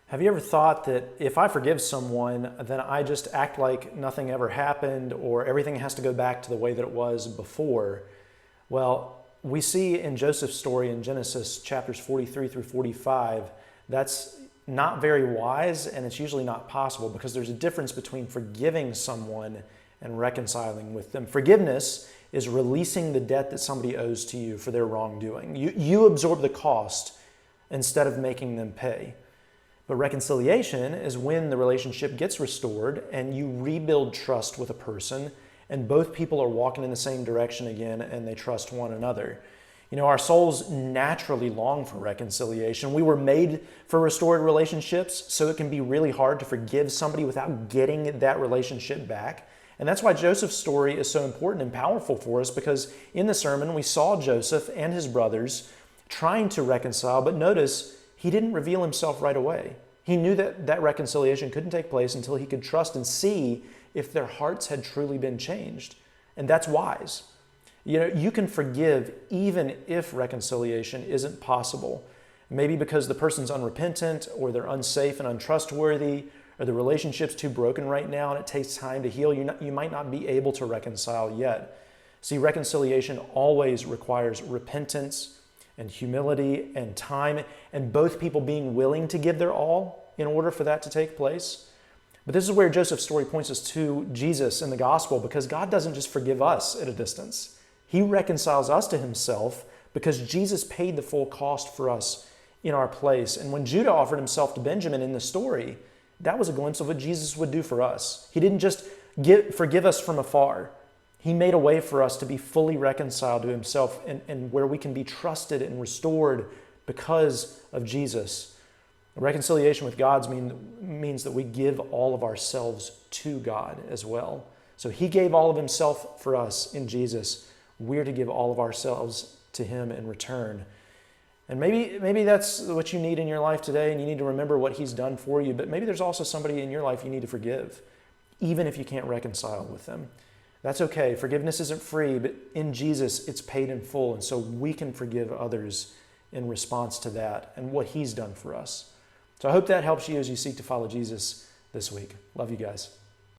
Have you ever thought that if I forgive someone, then I just act like nothing ever happened or everything has to go back to the way that it was before? Well, we see in Joseph's story in Genesis chapters 43 through 45, that's not very wise, and it's usually not possible because there's a difference between forgiving someone and reconciling with them. Forgiveness is releasing the debt that somebody owes to you for their wrongdoing. You absorb the cost instead of making them pay. But reconciliation is when the relationship gets restored and you rebuild trust with a person and both people are walking in the same direction again and they trust one another. You know, our souls naturally long for reconciliation. We were made for restored relationships, so it can be really hard to forgive somebody without getting that relationship back. And that's why Joseph's story is so important and powerful for us, because in the sermon we saw Joseph and his brothers trying to reconcile, but notice he didn't reveal himself right away. He knew that that reconciliation couldn't take place until he could trust and see if their hearts had truly been changed. And that's wise. You know, you can forgive even if reconciliation isn't possible. Maybe because the person's unrepentant or they're unsafe and untrustworthy, or the relationship's too broken right now and it takes time to heal. You might not be able to reconcile yet. See, reconciliation always requires repentance and humility and time, and both people being willing to give their all in order for that to take place. But this is where Joseph's story points us to Jesus in the gospel, because God doesn't just forgive us at a distance. He reconciles us to himself because Jesus paid the full cost for us in our place. And when Judah offered himself to Benjamin in the story, that was a glimpse of what Jesus would do for us. He didn't just forgive us from afar. He made a way for us to be fully reconciled to himself and where we can be trusted and restored because of Jesus. Reconciliation with God means that we give all of ourselves to God as well. So he gave all of himself for us in Jesus. We're to give all of ourselves to him in return. And maybe that's what you need in your life today, and you need to remember what he's done for you. But maybe there's also somebody in your life you need to forgive, even if you can't reconcile with them. That's okay. Forgiveness isn't free, but in Jesus, it's paid in full. And so we can forgive others in response to that and what he's done for us. So I hope that helps you as you seek to follow Jesus this week. Love you guys.